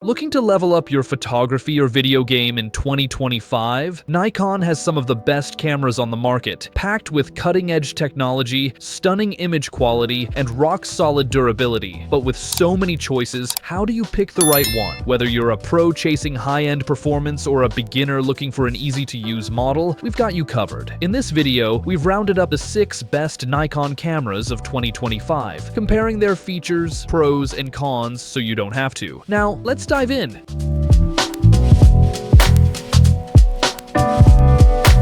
Looking to level up your photography or video game in 2025? Nikon has some of the best cameras on the market, packed with cutting-edge technology, stunning image quality, and rock-solid durability. But with so many choices, how do you pick the right one? Whether you're a pro chasing high-end performance or a beginner looking for an easy-to-use model, we've got you covered. In this video, we've rounded up the 6 best Nikon cameras of 2025, comparing their features, pros, and cons so you don't have to. Now, let's dive in.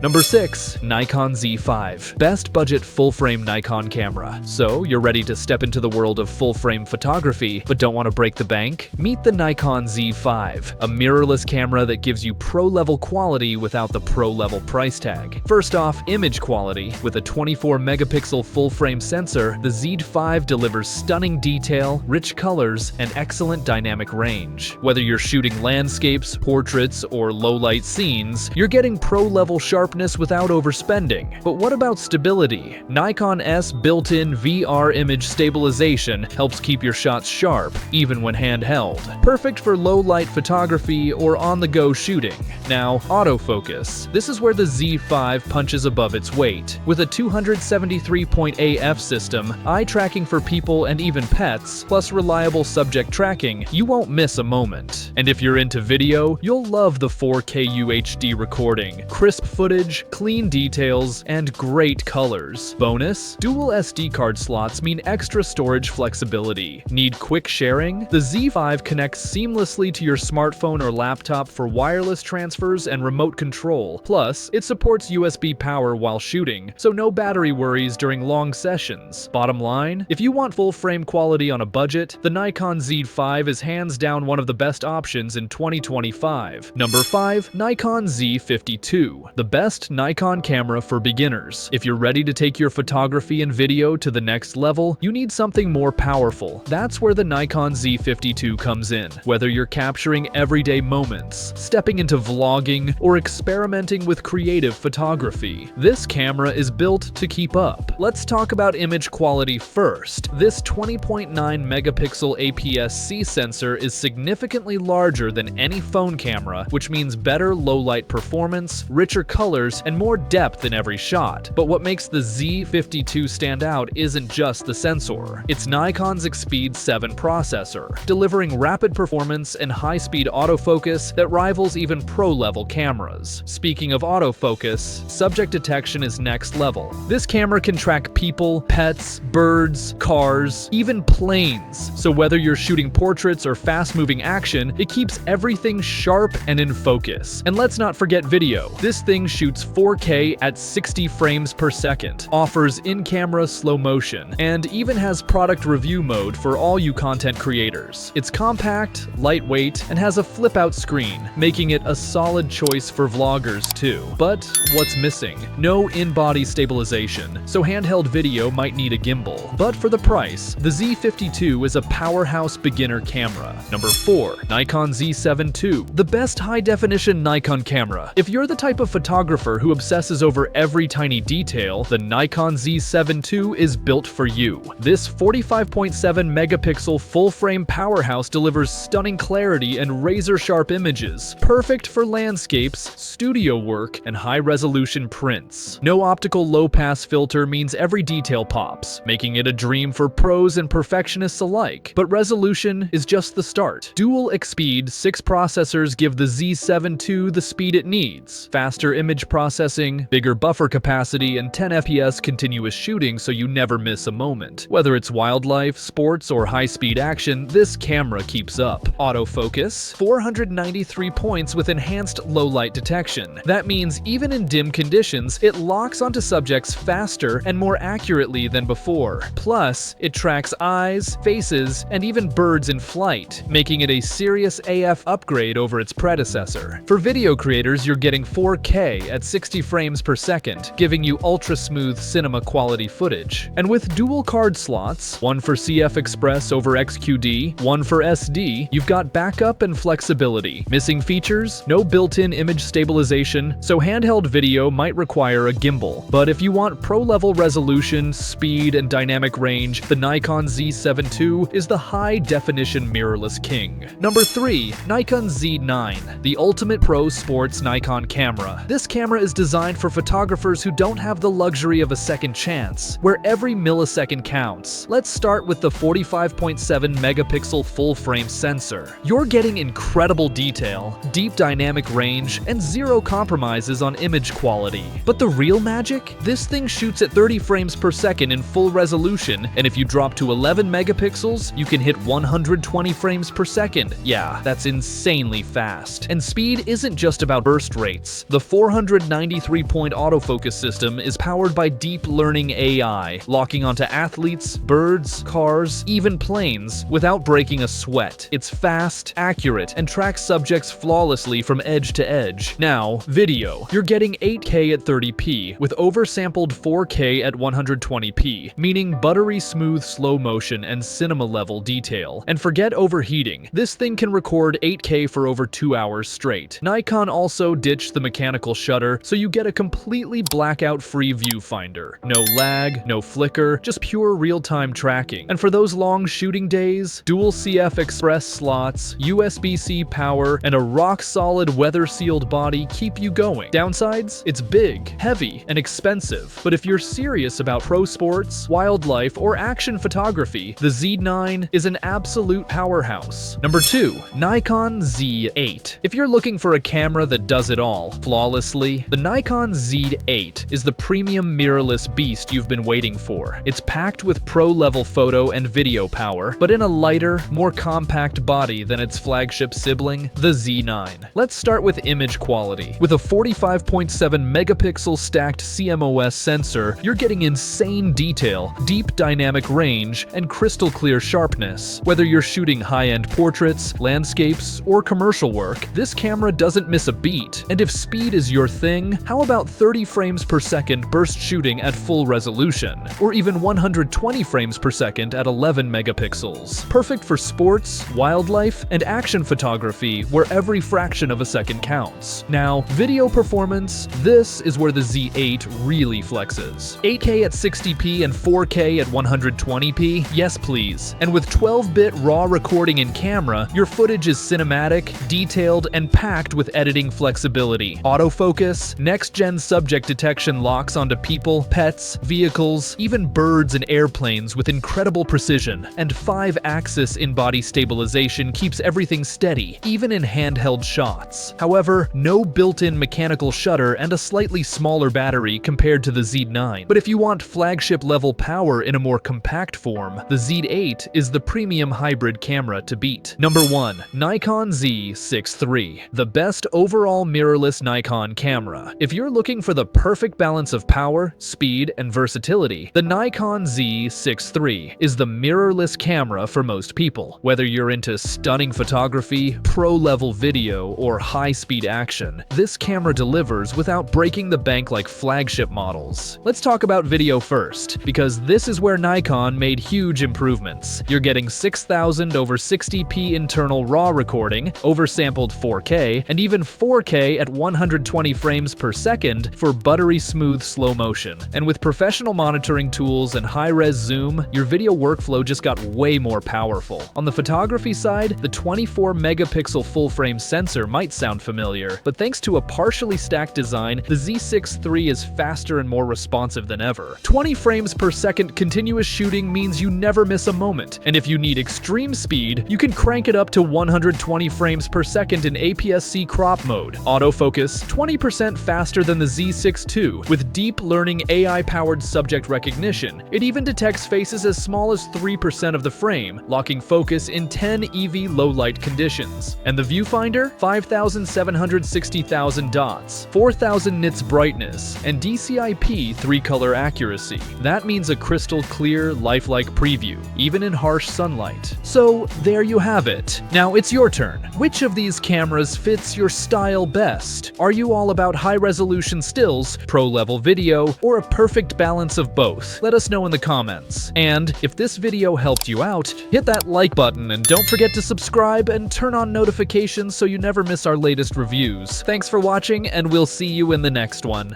Number 6. Nikon Z5. Best budget full-frame Nikon camera. So, you're ready to step into the world of full-frame photography, but don't want to break the bank? Meet the Nikon Z5, a mirrorless camera that gives you pro-level quality without the pro-level price tag. First off, image quality. With a 24-megapixel full-frame sensor, the Z5 delivers stunning detail, rich colors, and excellent dynamic range. Whether you're shooting landscapes, portraits, or low-light scenes, you're getting pro-level sharpness without overspending. But what about stability? Nikon's built-in VR image stabilization helps keep your shots sharp, even when handheld. Perfect for low-light photography or on-the-go shooting. Now, autofocus. This is where the Z5 punches above its weight. With a 273-point AF system, eye tracking for people and even pets, plus reliable subject tracking, you won't miss a moment. And if you're into video, you'll love the 4K UHD recording. Crisp footage, clean details, and great colors. Bonus, dual SD card slots mean extra storage flexibility. Need quick sharing? The Z5 connects seamlessly to your smartphone or laptop for wireless transfers and remote control. Plus, it supports USB power while shooting, so no battery worries during long sessions. Bottom line, if you want full-frame quality on a budget, the Nikon Z5 is hands down one of the best options in 2025. Number 5. Nikon Z52. The best Nikon camera for beginners. If you're ready to take your photography and video to the next level, you need something more powerful. That's where the Nikon Z52 comes in. Whether you're capturing everyday moments, stepping into vlogging, or experimenting with creative photography, this camera is built to keep up. Let's talk about image quality first. This 20.9 megapixel APS-C sensor is significantly larger than any phone camera, which means better low-light performance, richer colors, and more depth in every shot. But what makes the Z52 stand out isn't just the sensor. It's Nikon's Expeed 7 processor, delivering rapid performance and high-speed autofocus that rivals even pro-level cameras. Speaking of autofocus, subject detection is next level. This camera can track people, pets, birds, cars, even planes. So whether you're shooting portraits or fast-moving action, it keeps everything sharp and in focus. And let's not forget video. This thing shoots 4K at 60 frames per second, offers in-camera slow motion, and even has product review mode for all you content creators. It's compact, lightweight, and has a flip-out screen, making it a solid choice for vloggers too. But what's missing? No in-body stabilization, so handheld video might need a gimbal. But for the price, the Z52 is a powerhouse beginner camera. Number 4. Nikon Z7 II. The best high-definition Nikon camera. If you're the type of photographer who obsesses over every tiny detail, the Nikon Z7 II is built for you. This 45.7 megapixel full-frame powerhouse delivers stunning clarity and razor-sharp images, perfect for landscapes, studio work, and high-resolution prints. No optical low-pass filter means every detail pops, making it a dream for pros and perfectionists alike. But resolution is just the start. Dual Expeed 6 processors give the Z7 II the speed it needs. Faster image processing, bigger buffer capacity, and 10 FPS continuous shooting so you never miss a moment. Whether it's wildlife, sports, or high-speed action, this camera keeps up. Autofocus, 493 points with enhanced low-light detection. That means even in dim conditions, it locks onto subjects faster and more accurately than before. Plus, it tracks eyes, faces, and even birds in flight, making it a serious AF upgrade over its predecessor. For video creators, you're getting 4K at 60 frames per second, giving you ultra-smooth cinema quality footage. And with dual card slots, one for CF Express over XQD, one for SD, you've got backup and flexibility. Missing features? No built-in image stabilization, so handheld video might require a gimbal. But if you want pro-level resolution, speed, and dynamic range, the Nikon Z7 II is the high-definition mirrorless king. Number 3. Nikon Z9, the ultimate pro sports Nikon camera. This camera is designed for photographers who don't have the luxury of a second chance, where every millisecond counts. Let's start with the 45.7 megapixel full-frame sensor. You're getting incredible detail, deep dynamic range, and zero compromises on image quality. But the real magic? This thing shoots at 30 frames per second in full resolution, and if you drop to 11 megapixels, you can hit 120 frames per second. Yeah, that's insanely fast. And speed isn't just about burst rates. The 493-point autofocus system is powered by deep learning AI, locking onto athletes, birds, cars, even planes, without breaking a sweat. It's fast, accurate, and tracks subjects flawlessly from edge to edge. Now, video. You're getting 8K at 30p, with oversampled 4K at 120p, meaning buttery smooth slow motion and cinema-level detail. And forget overheating. This thing can record 8K for over 2 hours straight. Nikon also ditched the mechanical shutter, so you get a completely blackout-free viewfinder. No lag, no flicker, just pure real-time tracking. And for those long shooting days, dual CF Express slots, USB-C power, and a rock-solid weather-sealed body keep you going. Downsides? It's big, heavy, and expensive. But if you're serious about pro sports, wildlife, or action photography, the Z9 is an absolute powerhouse. Number 2. Nikon Z8. If you're looking for a camera that does it all flawlessly, the Nikon Z8 is the premium mirrorless beast you've been waiting for. It's packed with pro-level photo and video power, but in a lighter, more compact body than its flagship sibling, the Z9. Let's start with image quality. With a 45.7 megapixel stacked CMOS sensor, you're getting insane detail, deep dynamic range, and crystal clear sharpness. Whether you're shooting high-end portraits, landscapes, or commercial work, this camera doesn't miss a beat. And if speed is your thing, how about 30 frames per second burst shooting at full resolution? Or even 120 frames per second at 11 megapixels. Perfect for sports, wildlife, and action photography where every fraction of a second counts. Now, video performance, this is where the Z8 really flexes. 8K at 60p and 4K at 120p? Yes please. And with 12-bit RAW recording in camera, your footage is cinematic, detailed, and packed with editing flexibility. Autofocus, next-gen subject detection locks onto people, pets, vehicles, even birds and airplanes with incredible precision, and 5-axis in-body stabilization keeps everything steady, even in handheld shots. However, no built-in mechanical shutter and a slightly smaller battery compared to the Z9. But if you want flagship-level power in a more compact form, the Z8 is the premium hybrid camera to beat. Number 1. Nikon Z6 III, the best overall mirrorless Nikon camera. If you're looking for the perfect balance of power, speed, and versatility, the Nikon Z6 III is the mirrorless camera for most people. Whether you're into stunning photography, pro-level video, or high-speed action, this camera delivers without breaking the bank like flagship models. Let's talk about video first, because this is where Nikon made huge improvements. You're getting 6000 over 60p internal RAW recording, oversampled 4K, and even 4K at 120 frames per second for buttery smooth slow motion. And with professional monitoring tools and high-res zoom, your video workflow just got way more powerful. On the photography side, the 24-megapixel full-frame sensor might sound familiar, but thanks to a partially stacked design, the Z6 III is faster and more responsive than ever. 20 frames per second continuous shooting means you never miss a moment, and if you need extreme speed, you can crank it up to 120 frames per second in APS-C crop mode. Autofocus, 20% faster than the Z6 II, with deep learning AI-powered subject recognition. It even detects faces as small as 3% of the frame, locking focus in 10 EV low-light conditions. And the viewfinder? 5,760,000 dots, 4,000 nits brightness, and DCI-P 3-color accuracy. That means a crystal clear, lifelike preview, even in harsh sunlight. So, there you have it. Now it's your turn. Which of these cameras fits your style best? Are you all about about high-resolution stills, pro-level video, or a perfect balance of both? Let us know in the comments. And if this video helped you out, hit that like button and don't forget to subscribe and turn on notifications so you never miss our latest reviews. Thanks for watching, and we'll see you in the next one.